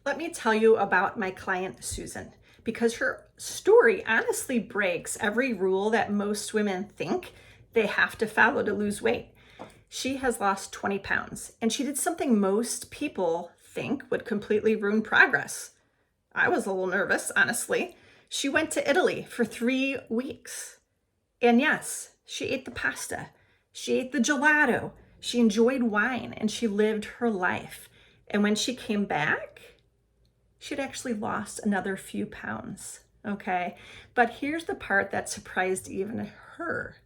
Let me tell you about my client, Susan, because her story honestly breaks every rule that most women think they have to follow to lose weight. She has lost 20 pounds, and she did something most people think would completely ruin progress. I was a little nervous, honestly. She went to Italy for 3 weeks. And yes, she ate the pasta. She ate the gelato. She enjoyed wine, and she lived her life. And when she came back, she'd actually lost another few pounds, okay? But here's the part that surprised even her.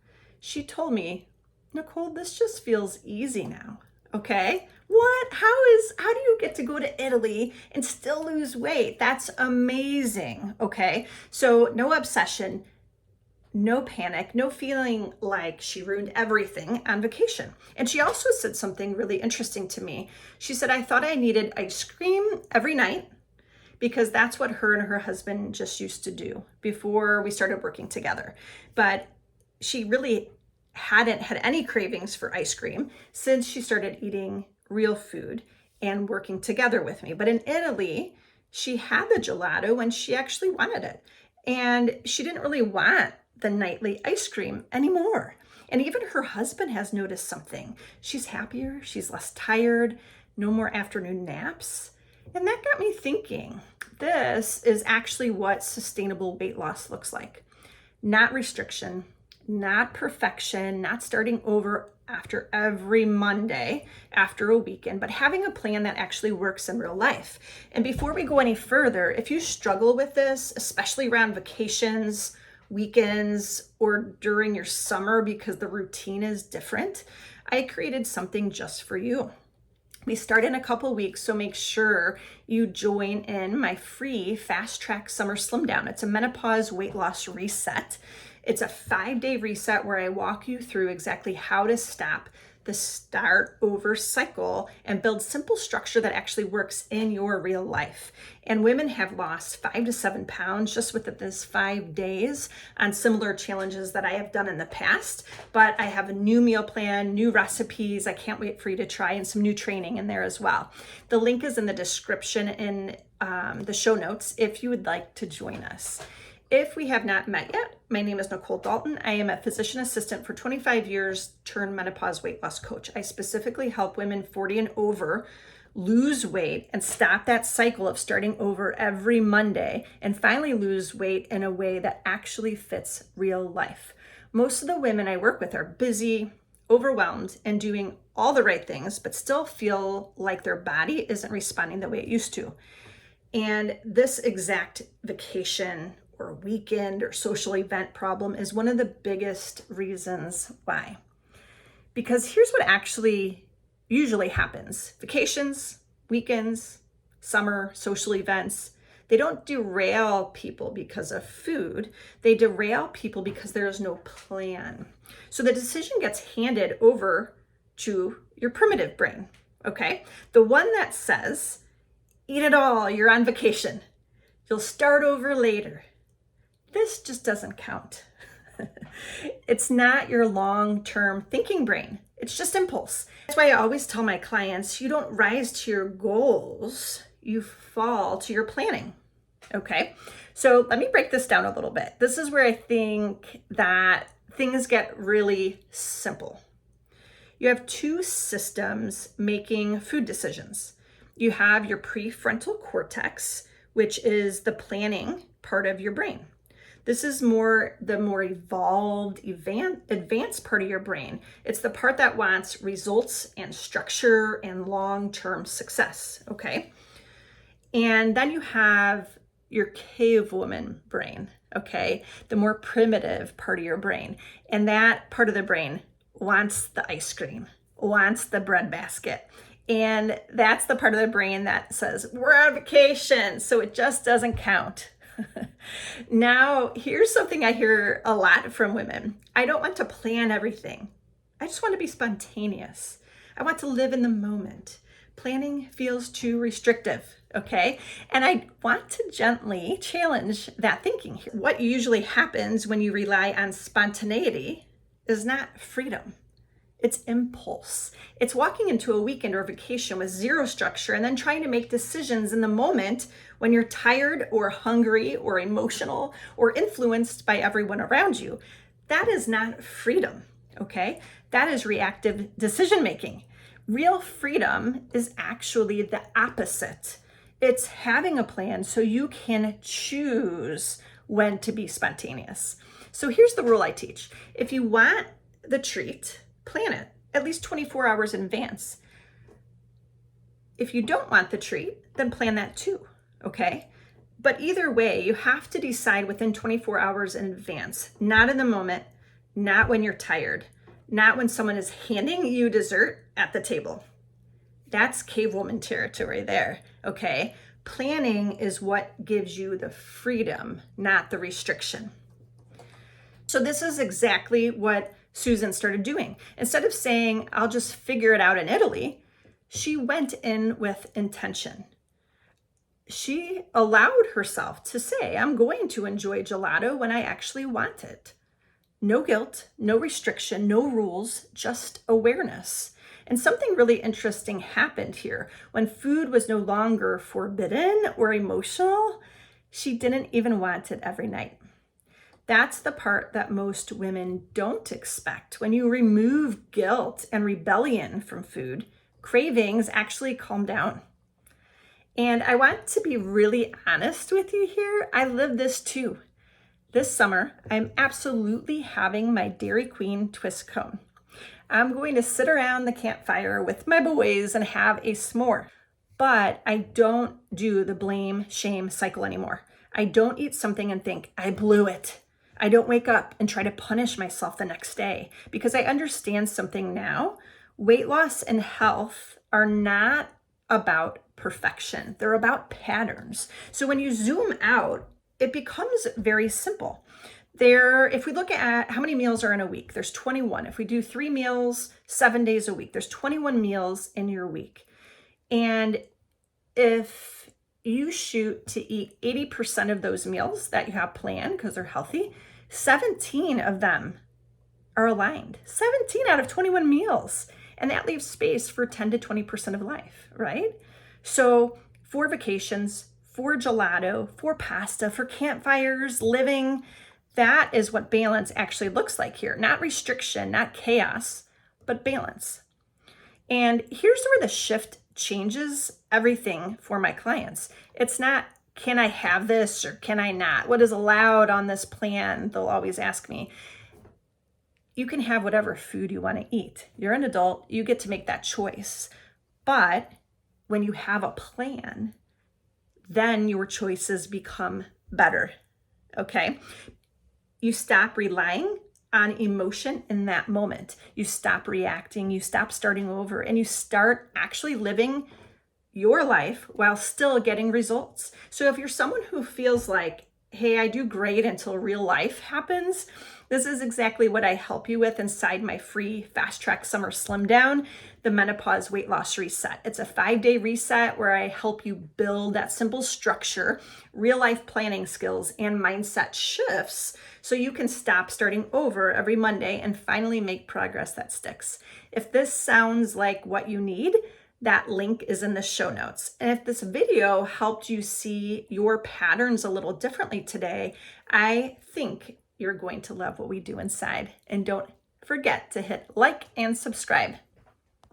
She told me, Nicole, this just feels easy now, okay? What? How do you get to go to Italy and still lose weight? That's amazing, okay? So no obsession, no panic, no feeling like she ruined everything on vacation. And she also said something really interesting to me. She said, I thought I needed ice cream every night, because that's what her and her husband just used to do before we started working together. But she really hadn't had any cravings for ice cream since she started eating real food and working together with me. But in Italy, she had the gelato when she actually wanted it. And she didn't really want the nightly ice cream anymore. And even her husband has noticed something. She's happier, she's less tired, no more afternoon naps. And that got me thinking, this is actually what sustainable weight loss looks like. Not restriction, not perfection, not starting over after every Monday after a weekend, but having a plan that actually works in real life. And before we go any further, if you struggle with this, especially around vacations, weekends, or during your summer because the routine is different, I created something just for you. We start in a couple weeks, so make sure you join in my free Fast Track Summer Slim Down. It's a menopause weight loss reset. It's a 5-day reset where I walk you through exactly how to stop the start over cycle and build simple structure that actually works in your real life. And women have lost 5 to 7 pounds just within this 5 days on similar challenges that I have done in the past. But I have a new meal plan, new recipes. I can't wait for you to try, and some new training in there as well. The link is in the description in the show notes if you would like to join us. If we have not met yet, my name is Nicole Dalton. I am a physician assistant for 25 years, turned menopause weight loss coach. I specifically help women 40 and over lose weight and stop that cycle of starting over every Monday and finally lose weight in a way that actually fits real life. Most of the women I work with are busy, overwhelmed, and doing all the right things, but still feel like their body isn't responding the way it used to. And this exact vacation or weekend or social event problem is one of the biggest reasons why. Because here's what actually usually happens. Vacations, weekends, summer, social events, they don't derail people because of food. They derail people because there is no plan. So the decision gets handed over to your primitive brain, okay? The one that says, eat it all, you're on vacation. You'll start over later. This just doesn't count. It's not your long-term thinking brain. It's just impulse. That's why I always tell my clients, you don't rise to your goals, you fall to your planning. Okay, so let me break this down a little bit. This is where I think that things get really simple. You have two systems making food decisions. You have your prefrontal cortex, which is the planning part of your brain. This is the more evolved, advanced part of your brain. It's the part that wants results and structure and long-term success, okay? And then you have your cavewoman brain, okay? The more primitive part of your brain. And that part of the brain wants the ice cream, wants the bread basket. And that's the part of the brain that says, we're on vacation, so it just doesn't count. Now, here's something I hear a lot from women. I don't want to plan everything. I just want to be spontaneous. I want to live in the moment. Planning feels too restrictive, okay? And I want to gently challenge that thinking here. What usually happens when you rely on spontaneity is not freedom. It's impulse. It's walking into a weekend or vacation with zero structure and then trying to make decisions in the moment when you're tired or hungry or emotional or influenced by everyone around you. That is not freedom, okay? That is reactive decision making. Real freedom is actually the opposite. It's having a plan so you can choose when to be spontaneous. So here's the rule I teach. If you want the treat, plan it at least 24 hours in advance. If you don't want the treat, then plan that too, okay? But either way, you have to decide within 24 hours in advance, not in the moment, not when you're tired, not when someone is handing you dessert at the table. That's cavewoman territory there, okay? Planning is what gives you the freedom, not the restriction. So this is exactly what Susan started doing. Instead of saying, I'll just figure it out in Italy, she went in with intention. She allowed herself to say, I'm going to enjoy gelato when I actually want it. No guilt, no restriction, no rules, just awareness. And something really interesting happened here. When food was no longer forbidden or emotional, she didn't even want it every night. That's the part that most women don't expect. When you remove guilt and rebellion from food, cravings actually calm down. And I want to be really honest with you here. I live this too. This summer, I'm absolutely having my Dairy Queen twist cone. I'm going to sit around the campfire with my boys and have a s'more. But I don't do the blame, shame cycle anymore. I don't eat something and think, I blew it. I don't wake up and try to punish myself the next day because I understand something now. Weight loss and health are not about perfection. They're about patterns. So when you zoom out, it becomes very simple. If we look at how many meals are in a week, there's 21. If we do 3 meals, 7 days a week, there's 21 meals in your week. And if you shoot to eat 80% of those meals that you have planned because they're healthy, 17 of them are aligned. 17 out of 21 meals. And that leaves space for 10 to 20% of life, right? So for vacations, for gelato, for pasta, for campfires, living, that is what balance actually looks like here. Not restriction, not chaos, but balance. And here's where the shift changes everything for my clients. It's not, can I have this or can I not? What is allowed on this plan? They'll always ask me. You can have whatever food you want to eat. You're an adult, you get to make that choice. But when you have a plan, then your choices become better, okay? You stop relying on emotion in that moment. You stop reacting, you stop starting over, and you start actually living your life while still getting results. So if you're someone who feels like, hey, I do great until real life happens, this is exactly what I help you with inside my free Fast Track Summer Slim Down, the Menopause Weight Loss Reset. It's a 5-day reset where I help you build that simple structure, real life planning skills, and mindset shifts so you can stop starting over every Monday and finally make progress that sticks. If this sounds like what you need, that link is in the show notes. And if this video helped you see your patterns a little differently today, I think you're going to love what we do inside. And don't forget to hit like and subscribe.